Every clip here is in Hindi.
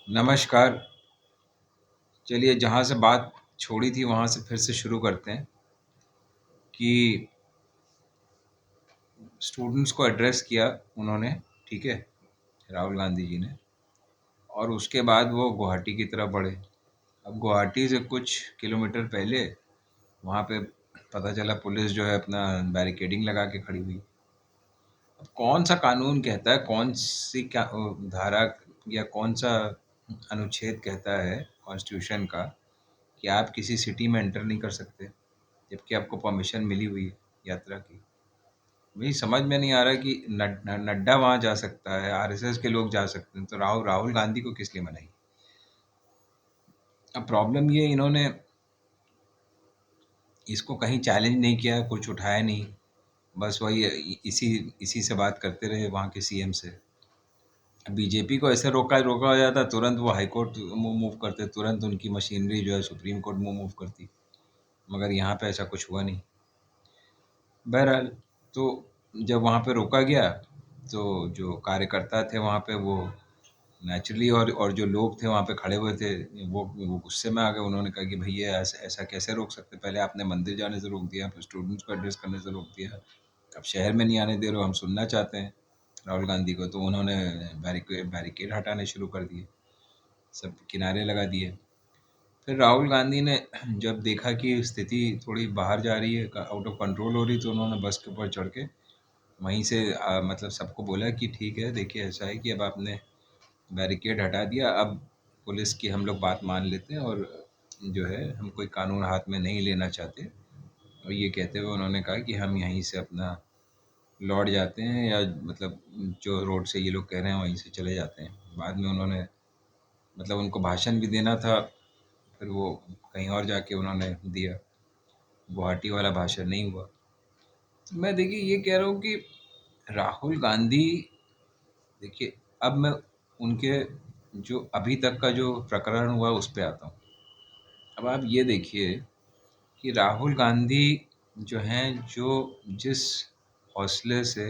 नमस्कार। चलिए जहाँ से बात छोड़ी थी वहाँ से फिर से शुरू करते हैं कि स्टूडेंट्स को एड्रेस किया उन्होंने, ठीक है, राहुल गांधी जी ने। और उसके बाद वो गुवाहाटी की तरफ बढ़े। अब गुवाहाटी से कुछ किलोमीटर पहले वहाँ पे पता चला पुलिस जो है अपना बैरिकेडिंग लगा के खड़ी हुई। अब कौन सा कानून कहता है, कौन सी क्या धारा या कौन सा अनुच्छेद कहता है कॉन्स्टिट्यूशन का कि आप किसी सिटी में एंटर नहीं कर सकते जबकि आपको परमिशन मिली हुई है यात्रा की। मुझे समझ में नहीं आ रहा कि नड्डा वहाँ जा सकता है, आरएसएस के लोग जा सकते हैं, तो राहुल राहुल गांधी को किस लिए मनाई। अब प्रॉब्लम ये, इन्होंने इसको कहीं चैलेंज नहीं किया, कुछ उठाया नहीं, बस वही इसी इसी से बात करते रहे वहाँ के सीएम से। बीजेपी को ऐसे रोका रोका हो जाता, तुरंत वो हाई कोर्ट मूव करते, तुरंत उनकी मशीनरी जो है सुप्रीम कोर्ट मूव करती। मगर यहाँ पे ऐसा कुछ हुआ नहीं। बहरहाल, तो जब वहाँ पे रोका गया तो जो कार्यकर्ता थे वहाँ पे वो नेचुरली, और जो लोग थे वहाँ पे खड़े हुए थे, वो गुस्से में आ गए। उन्होंने कहा कि भैया ऐसा ऐसा कैसे रोक सकते, पहले आपने मंदिर जाने से रोक दिया, फिर स्टूडेंट्स को एड्रेस करने से रोक दिया, अब शहर में नहीं आने दे रहे हो, हम सुनना चाहते हैं राहुल गांधी को। तो उन्होंने बैरिकेड हटाने शुरू कर दिए, सब किनारे लगा दिए। फिर राहुल गांधी ने जब देखा कि स्थिति थोड़ी बाहर जा रही है, आउट ऑफ कंट्रोल हो रही, तो उन्होंने बस के ऊपर चढ़ के वहीं से मतलब सबको बोला कि ठीक है, देखिए ऐसा है कि अब आपने बैरिकेड हटा दिया, अब पुलिस की हम लोग बात मान लेते हैं और जो है हम कोई कानून हाथ में नहीं लेना चाहते। और ये कहते हुए उन्होंने कहा कि हम यहीं से अपना लौट जाते हैं, या मतलब जो रोड से ये लोग कह रहे हैं वहीं से चले जाते हैं। बाद में उन्होंने मतलब उनको भाषण भी देना था, फिर वो कहीं और जाके उन्होंने दिया, गुवाहाटी वाला भाषण नहीं हुआ। तो मैं देखिए ये कह रहा हूँ कि राहुल गांधी, देखिए अब मैं उनके जो अभी तक का जो प्रकरण हुआ उस पे आता हूँ। अब आप ये देखिए कि राहुल गांधी जो हैं, जो जिस हौसले से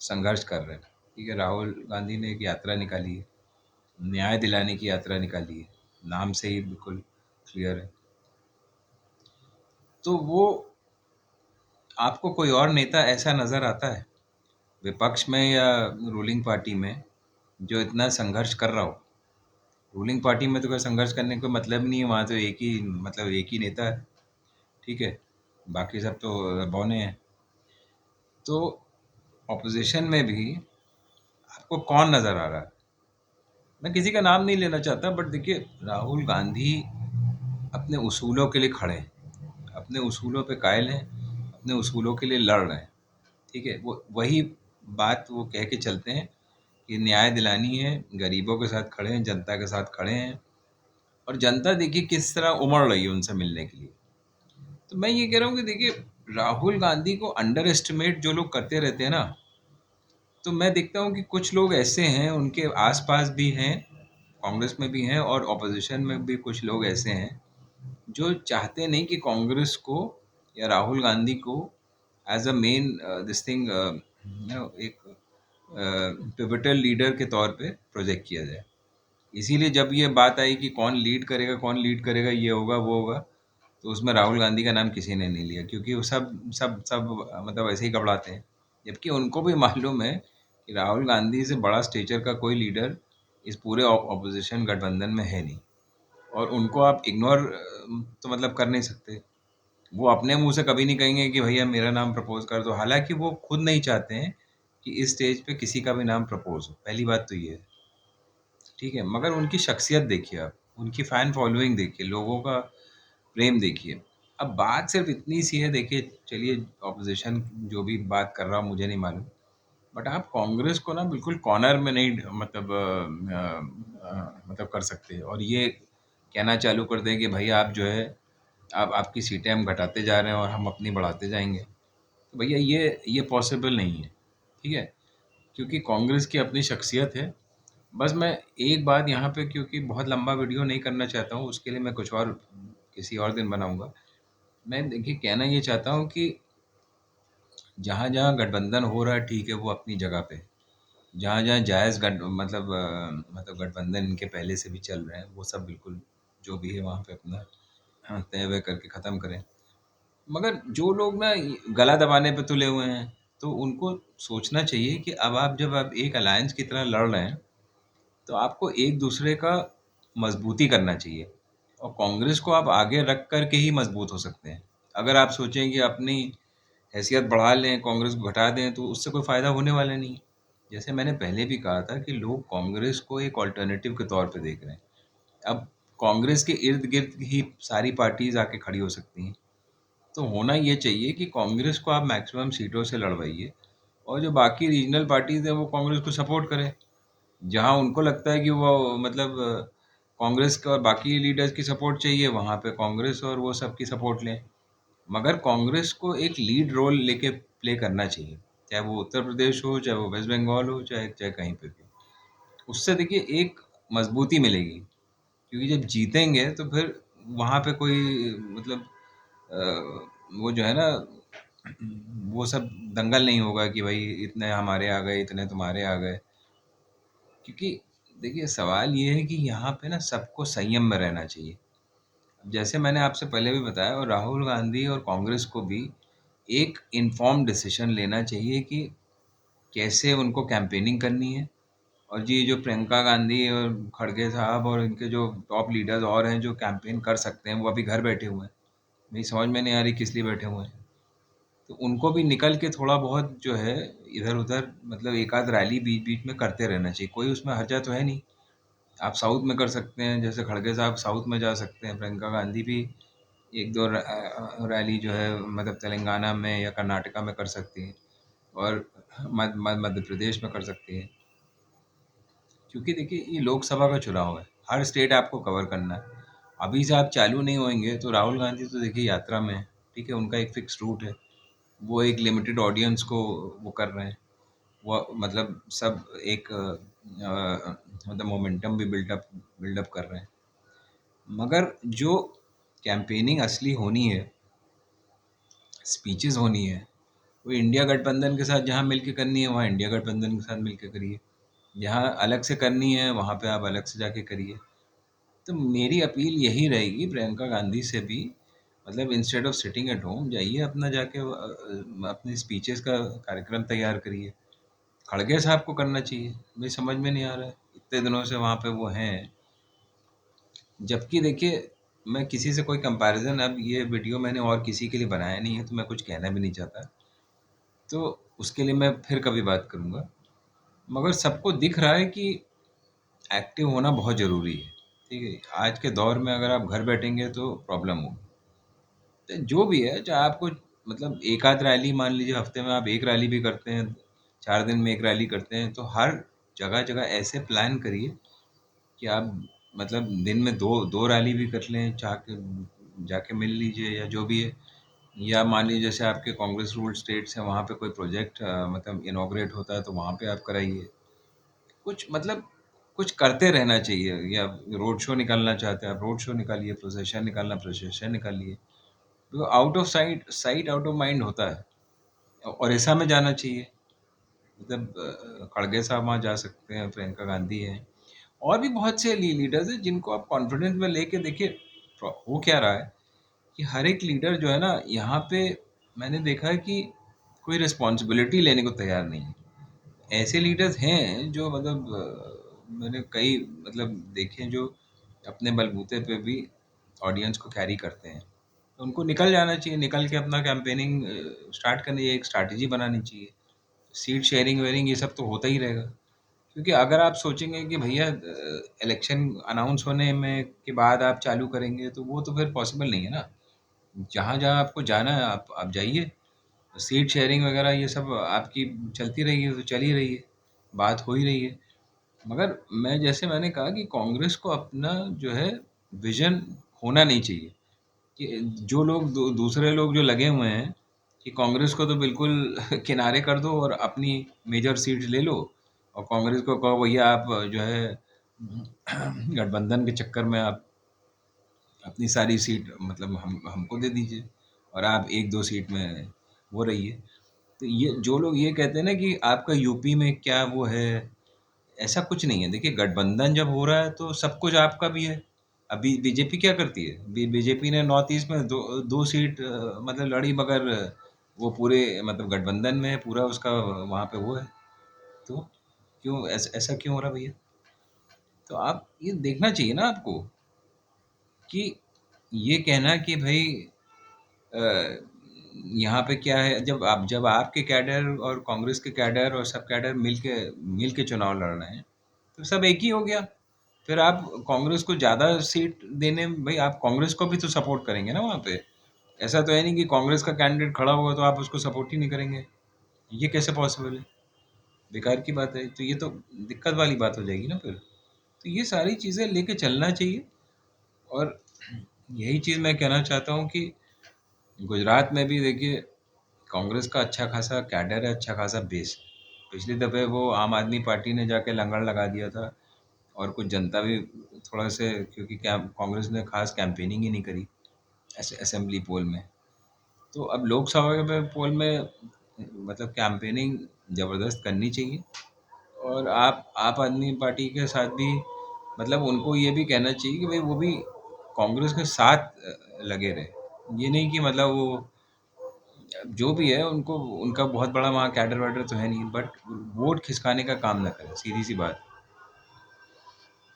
संघर्ष कर रहे हैं, ठीक है, राहुल गांधी ने एक यात्रा निकाली है, न्याय दिलाने की यात्रा निकाली है, नाम से ही बिल्कुल क्लियर है। तो वो, आपको कोई और नेता ऐसा नज़र आता है विपक्ष में या रूलिंग पार्टी में जो इतना संघर्ष कर रहा हो? रूलिंग पार्टी में तो कोई संघर्ष करने का कोई मतलब नहीं है, वहाँ तो एक ही मतलब एक ही नेता है, ठीक है, बाकी सब तो बौने हैं। तो ऑपोजिशन में भी आपको कौन नज़र आ रहा है? मैं किसी का नाम नहीं लेना चाहता, बट देखिए राहुल गांधी अपने उसूलों के लिए खड़े हैं, अपने उसूलों पे कायल हैं, अपने उसूलों के लिए लड़ रहे हैं, ठीक है। वो वही बात वो कह के चलते हैं कि न्याय दिलानी है, गरीबों के साथ खड़े हैं, जनता के साथ खड़े हैं। और जनता देखिए किस तरह उमड़ रही है उनसे मिलने के लिए। तो मैं ये कह रहा हूँ कि देखिए राहुल गांधी को अंडर एस्टिमेट जो लोग करते रहते हैं ना, तो मैं देखता हूँ कि कुछ लोग ऐसे हैं उनके आसपास भी हैं, कांग्रेस में भी हैं और ऑपोजिशन में भी कुछ लोग ऐसे हैं जो चाहते नहीं कि कांग्रेस को या राहुल गांधी को as a main this thing एक पिवटल लीडर के तौर पे प्रोजेक्ट किया जाए। इसीलिए जब ये बात आई कि कौन लीड करेगा, कौन लीड करेगा, ये होगा वो होगा, तो उसमें राहुल गांधी का नाम किसी ने नहीं लिया, क्योंकि वो सब सब सब मतलब ऐसे ही घबराते हैं। जबकि उनको भी मालूम है कि राहुल गांधी से बड़ा स्टेचर का कोई लीडर इस पूरे ऑपोजिशन गठबंधन में है नहीं, और उनको आप इग्नोर तो मतलब कर नहीं सकते। वो अपने मुंह से कभी नहीं कहेंगे कि भैया मेरा नाम प्रपोज कर दो, हालांकि वो खुद नहीं चाहते हैं कि इस स्टेज पे किसी का भी नाम प्रपोज हो, पहली बात तो ये है, ठीक है। मगर उनकी शख्सियत देखिए आप, उनकी फ़ैन फॉलोइंग देखिए, लोगों का प्रेम देखिए। अब बात सिर्फ इतनी सी है, देखिए चलिए ऑपोजिशन जो भी बात कर रहा हो मुझे नहीं मालूम, बट आप कांग्रेस को ना बिल्कुल कॉर्नर में नहीं मतलब मतलब कर सकते, और ये कहना चालू कर दें कि भैया आप जो है, आप आपकी सीटें हम घटाते जा रहे हैं और हम अपनी बढ़ाते जाएंगे, तो भैया ये पॉसिबल नहीं है, ठीक है, क्योंकि कांग्रेस की अपनी शख्सियत है। बस मैं एक बात यहाँ पे, क्योंकि बहुत लंबा वीडियो नहीं करना चाहता हूँ, उसके लिए मैं कुछ और किसी और दिन बनाऊँगा। मैं देखिए कहना ये चाहता हूँ कि जहाँ-जहाँ गठबंधन हो रहा है ठीक है, वो अपनी जगह पे है। जहाँ-जहाँ जायज़ मतलब गठबंधन इनके पहले से भी चल रहे हैं, वो सब बिल्कुल जो भी है वहाँ पे अपना तय वय करके ख़त्म करें। मगर जो लोग ना ये गला दबाने पे तुले हुए हैं, तो उनको सोचना चाहिए कि अब जब आप एक अलायंस की तरह लड़ रहे हैं, तो आपको एक-दूसरे का मज़बूती करना चाहिए और कांग्रेस को आप आगे रख कर के ही मज़बूत हो सकते हैं। अगर आप सोचें कि अपनी हैसियत बढ़ा लें, कांग्रेस को घटा दें, तो उससे कोई फ़ायदा होने वाला नहीं है। जैसे मैंने पहले भी कहा था कि लोग कांग्रेस को एक अल्टरनेटिव के तौर पे देख रहे हैं। अब कांग्रेस के इर्द-गिर्द ही सारी पार्टीज़ आके खड़ी हो सकती हैं। तो होना ये चाहिए कि कांग्रेस को आप मैक्सिमम सीटों से लड़वाइए और जो बाकी रीजनल पार्टीज़ हैं, वो कांग्रेस को सपोर्ट करें। जहाँ उनको लगता है कि वो कांग्रेस का और बाकी लीडर्स की सपोर्ट चाहिए, वहाँ पे कांग्रेस और वो सब की सपोर्ट लें। मगर कांग्रेस को एक लीड रोल लेके प्ले करना चाहिए, चाहे वो उत्तर प्रदेश हो, चाहे वो वेस्ट बंगाल हो, चाहे चाहे कहीं पे भी। उससे देखिए एक मजबूती मिलेगी, क्योंकि जब जीतेंगे तो फिर वहाँ पे कोई मतलब वो जो है ना वो सब दंगल नहीं होगा कि भाई इतने हमारे आ गए, इतने तुम्हारे आ गए। क्योंकि देखिए सवाल ये है कि यहाँ पे ना सबको संयम में रहना चाहिए। जैसे मैंने आपसे पहले भी बताया, और राहुल गांधी और कांग्रेस को भी एक इन्फॉर्म्ड डिसीजन लेना चाहिए कि कैसे उनको कैंपेनिंग करनी है। और जी जो प्रियंका गांधी और खड़गे साहब और इनके जो टॉप लीडर्स और हैं जो कैंपेन कर सकते हैं, वो अभी घर बैठे हुए हैं। मेरी समझ में नहीं आ रही किस लिए बैठे हुए हैं। तो उनको भी निकल के थोड़ा बहुत जो है इधर उधर मतलब एक आध रैली बीच बीच में करते रहना चाहिए। कोई उसमें हर्जा तो है नहीं। आप साउथ में कर सकते हैं, जैसे खड़गे साहब साउथ में जा सकते हैं, प्रियंका गांधी भी एक दो रैली जो है मतलब तेलंगाना में या कर्नाटका में कर सकती हैं और मध्य प्रदेश में कर सकती हैं। क्योंकि देखिए ये लोकसभा का चुनाव है, हर स्टेट आपको कवर करना है। अभी से आप चालू नहीं होंगे तो राहुल गांधी तो देखिए यात्रा में है, ठीक है, उनका एक फिक्स रूट है। वो एक लिमिटेड ऑडियंस को वो कर रहे हैं। वो मतलब सब एक मतलब मोमेंटम भी बिल्डअप कर रहे हैं। मगर जो कैंपेनिंग असली होनी है, स्पीचेस होनी है, वो इंडिया गठबंधन के साथ जहाँ मिलके करनी है वहाँ इंडिया गठबंधन के साथ मिलके करिए। जहाँ अलग से करनी है वहाँ पे आप अलग से जाके करिए। तो मेरी अपील यही रहेगी प्रियंका गांधी से भी, मतलब instead of sitting at home जाइए अपना जाके अपने स्पीचेस का कार्यक्रम तैयार करिए। खड़गे साहब को करना चाहिए, मुझे समझ में नहीं आ रहा है, इतने दिनों से वहाँ पे वो हैं। जबकि देखिए मैं किसी से कोई कंपैरिजन, अब ये वीडियो मैंने और किसी के लिए बनाया नहीं है तो मैं कुछ कहना भी नहीं चाहता, तो उसके लिए मैं फिर कभी बात करूँगा। मगर सबको दिख रहा है कि एक्टिव होना बहुत ज़रूरी है। ठीक है, आज के दौर में अगर आप घर बैठेंगे तो प्रॉब्लम होगी। तो जो भी है, चाहे आपको मतलब एक आध रैली, मान लीजिए हफ्ते में आप एक रैली भी करते हैं, 4 दिन में एक रैली करते हैं, तो हर जगह जगह ऐसे प्लान करिए कि आप मतलब दिन में दो दो रैली भी कर लें, जाके जाके मिल लीजिए या जो भी है। या मान लीजिए जैसे आपके कांग्रेस रूल्ड स्टेट्स हैं, वहाँ पे कोई प्रोजेक्ट मतलब इनॉग्रेट होता है तो वहाँ पे आप कराइए। कुछ मतलब कुछ करते रहना चाहिए। या रोड शो निकालना चाहते हैं आप, रोड शो निकालिए, प्रोसेशन निकालना प्रोसेशन निकालिए। तो out of sight out of mind होता है। और ऐसा में जाना चाहिए, मतलब खड़गे साहब वहाँ जा सकते हैं, प्रियंका गांधी हैं, और भी बहुत से लीडर्स हैं जिनको आप कॉन्फिडेंस में लेके देखिए। हो क्या रहा है कि हर एक लीडर जो है ना यहाँ पे, मैंने देखा है कि कोई रिस्पॉन्सिबिलिटी लेने को तैयार नहीं है। ऐसे लीडर्स हैं जो मतलब मैंने कई मतलब देखे, जो अपने बलबूते पे भी ऑडियंस को कैरी करते हैं। तो उनको निकल जाना चाहिए, निकल के अपना कैंपेनिंग स्टार्ट करनी चाहिए, एक स्ट्रैटेजी बनानी चाहिए। सीट शेयरिंग वेयरिंग ये सब तो होता ही रहेगा। क्योंकि अगर आप सोचेंगे कि भैया इलेक्शन अनाउंस होने में के बाद आप चालू करेंगे, तो वो तो फिर पॉसिबल नहीं है ना। जहाँ जहाँ आपको जाना है आप जाइए। सीट शेयरिंग वगैरह ये सब आपकी चलती रही है तो चल ही रही है, बात हो ही रही है। मगर जैसे मैंने कहा कि कांग्रेस को अपना जो है विजन होना नहीं चाहिए। कि जो लोग दूसरे लोग जो लगे हुए हैं कि कांग्रेस को तो बिल्कुल किनारे कर दो और अपनी मेजर सीट ले लो, और कांग्रेस को कहो भैया आप जो है गठबंधन के चक्कर में आप अपनी सारी सीट मतलब हम हमको दे दीजिए और आप एक दो सीट में वो रहिए। तो ये जो लोग ये कहते हैं ना कि आपका यूपी में क्या वो है, ऐसा कुछ नहीं है। देखिए गठबंधन जब हो रहा है तो सब कुछ आपका भी है। अभी बीजेपी क्या करती है, बीजेपी ने नॉर्थ ईस्ट में दो सीट मतलब लड़ी, मगर वो पूरे मतलब गठबंधन में है पूरा उसका, वहाँ पे वो है। तो क्यों ऐसा क्यों हो रहा भैया? तो आप ये देखना चाहिए ना आपको, कि ये कहना कि भाई अ, यहाँ पे क्या है, जब आपके कैडर और कांग्रेस के कैडर और सब कैडर मिल के चुनाव लड़ रहे हैं, तो सब एक ही हो गया। फिर आप कांग्रेस को ज़्यादा सीट देने में, भाई आप कांग्रेस को भी तो सपोर्ट करेंगे ना वहाँ पे। ऐसा तो है नहीं कि कांग्रेस का कैंडिडेट खड़ा होगा तो आप उसको सपोर्ट ही नहीं करेंगे। ये कैसे पॉसिबल है? बेकार की बात है। तो ये तो दिक्कत वाली बात हो जाएगी ना फिर। तो ये सारी चीज़ें लेके चलना चाहिए। और यही चीज़ मैं कहना चाहता हूँ कि गुजरात में भी देखिए कांग्रेस का अच्छा खासा कैडर है, अच्छा खासा बेस। पिछली दफ़े वो आम आदमी पार्टी ने जाके लंगड़ लगा दिया था, और कुछ जनता भी थोड़ा से, क्योंकि कांग्रेस ने खास कैंपेनिंग ही नहीं करी असेंबली पोल में। तो अब लोकसभा के पोल में मतलब कैंपेनिंग ज़बरदस्त करनी चाहिए। और आप आदमी पार्टी के साथ भी मतलब उनको ये भी कहना चाहिए कि भाई वो भी कांग्रेस के साथ लगे रहे। ये नहीं कि मतलब वो जो भी है उनको, उनका बहुत बड़ा वहाँ कैडर वैडर तो है नहीं, बट वोट खिसकाने का काम ना करें, सीधी सी बात।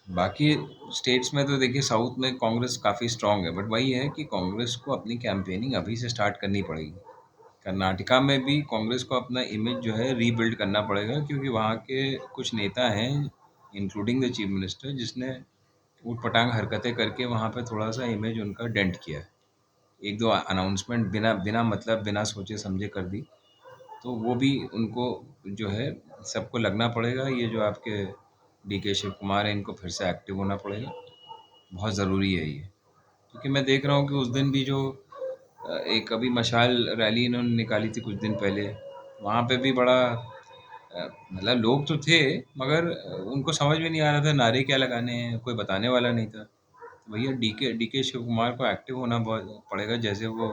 बाकी स्टेट्स में तो देखिए साउथ में कांग्रेस काफ़ी स्ट्रांग है, बट वही है कि कांग्रेस को अपनी कैंपेनिंग अभी से स्टार्ट करनी पड़ेगी। कर्नाटका में भी कांग्रेस को अपना इमेज जो है रीबिल्ड करना पड़ेगा, क्योंकि वहाँ के कुछ नेता हैं इंक्लूडिंग द चीफ मिनिस्टर, जिसने ऊटपटांग हरकतें करके वहाँ पे थोड़ा सा इमेज उनका डेंट किया है। एक दो अनाउंसमेंट बिना बिना मतलब बिना सोचे समझे कर दी। तो वो भी उनको जो है सबको लगना पड़ेगा। ये जो आपके डी के शिव कुमार हैं, इनको फिर से एक्टिव होना पड़ेगा। बहुत ज़रूरी है ये। क्योंकि मैं देख रहा हूँ कि उस दिन भी जो एक अभी मशाल रैली इन्होंने निकाली थी कुछ दिन पहले, वहाँ पे भी बड़ा मतलब लोग तो थे, मगर उनको समझ में नहीं आ रहा था नारे क्या लगाने हैं, कोई बताने वाला नहीं था। तो भैया डी के शिव कुमार को एक्टिव होना बहुत पड़ेगा। जैसे वो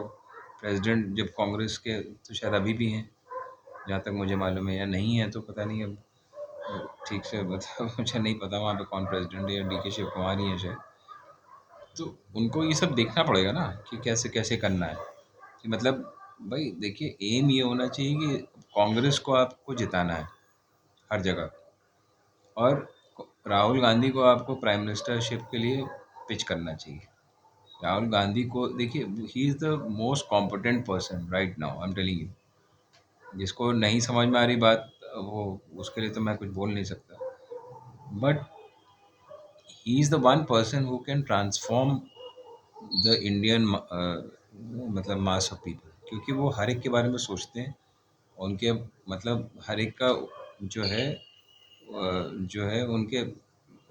प्रेसिडेंट जब कांग्रेस के, तो शायद अभी भी हैं जहाँ तक मुझे मालूम है, या नहीं है तो पता नहीं अब ठीक से मतलब मुझे नहीं पता वहाँ पे कौन प्रेसिडेंट है, या डी के शिव कुमार ही है शायद। तो उनको ये सब देखना पड़ेगा ना कि कैसे कैसे करना है। कि मतलब भाई देखिए एम ये होना चाहिए कि कांग्रेस को आपको जिताना है हर जगह। और राहुल गांधी को आपको प्राइम मिनिस्टरशिप के लिए पिच करना चाहिए। राहुल गांधी को देखिए, he is the most competent person right now, I am telling you. जिसको नहीं समझ में आ रही बात, वो उसके लिए तो मैं कुछ बोल नहीं सकता, but he is the one person who can transform the Indian मतलब मास ऑफ पीपल। क्योंकि वो हर एक के बारे में सोचते हैं, उनके मतलब हर एक का जो है जो है उनके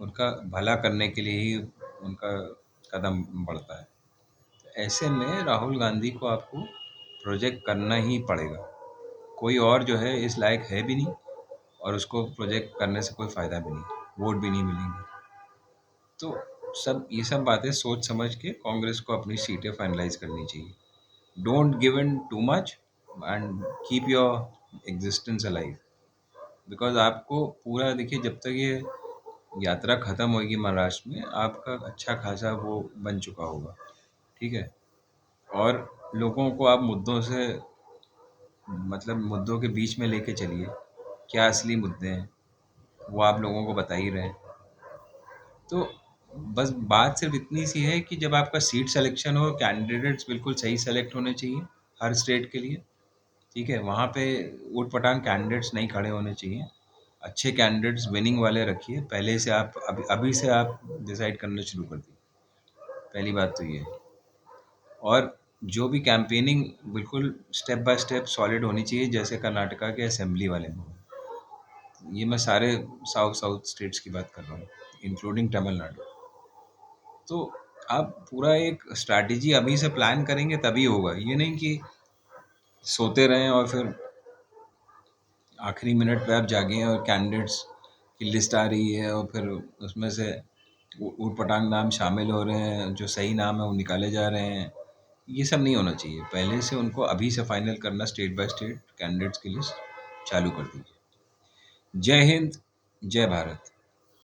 उनका भला करने के लिए ही उनका कदम बढ़ता है। तो ऐसे में राहुल गांधी को आपको प्रोजेक्ट करना ही पड़ेगा। कोई और जो है इस लायक है भी नहीं, और उसको प्रोजेक्ट करने से कोई फ़ायदा भी नहीं, वोट भी नहीं मिलेंगे। तो सब ये सब बातें सोच समझ के कांग्रेस को अपनी सीटें फाइनलाइज करनी चाहिए। Don't give in too much and keep your existence alive. Because आपको पूरा देखिए, जब तक ये यात्रा ख़त्म होगी महाराष्ट्र में, आपका अच्छा खासा वो बन चुका होगा। ठीक है। और लोगों को आप मुद्दों से मतलब मुद्दों के बीच में लेके चलिए। क्या असली मुद्दे हैं वो आप लोगों को बता ही रहे हैं। तो बस बात सिर्फ इतनी सी है कि जब आपका सीट सिलेक्शन हो, कैंडिडेट्स बिल्कुल सही सेलेक्ट होने चाहिए हर स्टेट के लिए। ठीक है, वहाँ पे ऊट पटांग कैंडिडेट्स नहीं खड़े होने चाहिए। अच्छे कैंडिडेट्स विनिंग वाले रखिए पहले से। आप अभी अभी से आप डिसाइड करना शुरू कर दिए। पहली बात तो ये है। और जो भी कैंपेनिंग बिल्कुल स्टेप बाय स्टेप सॉलिड होनी चाहिए, जैसे कर्नाटका के असेंबली वाले में। ये मैं सारे साउथ साउथ स्टेट्स की बात कर रहा हूँ, इंक्लूडिंग तमिलनाडु। तो आप पूरा एक स्ट्रैटेजी अभी से प्लान करेंगे तभी होगा। ये नहीं कि सोते रहें और फिर आखिरी मिनट पे आप जागें और कैंडिडेट्स की लिस्ट आ रही है, और फिर उसमें से ऊट पटांग नाम शामिल हो रहे हैं, जो सही नाम है वो निकाले जा रहे हैं। ये सब नहीं होना चाहिए। पहले से उनको अभी से फाइनल करना, स्टेट बाय स्टेट कैंडिडेट्स की लिस्ट चालू कर दीजिए। जय हिंद, जय भारत।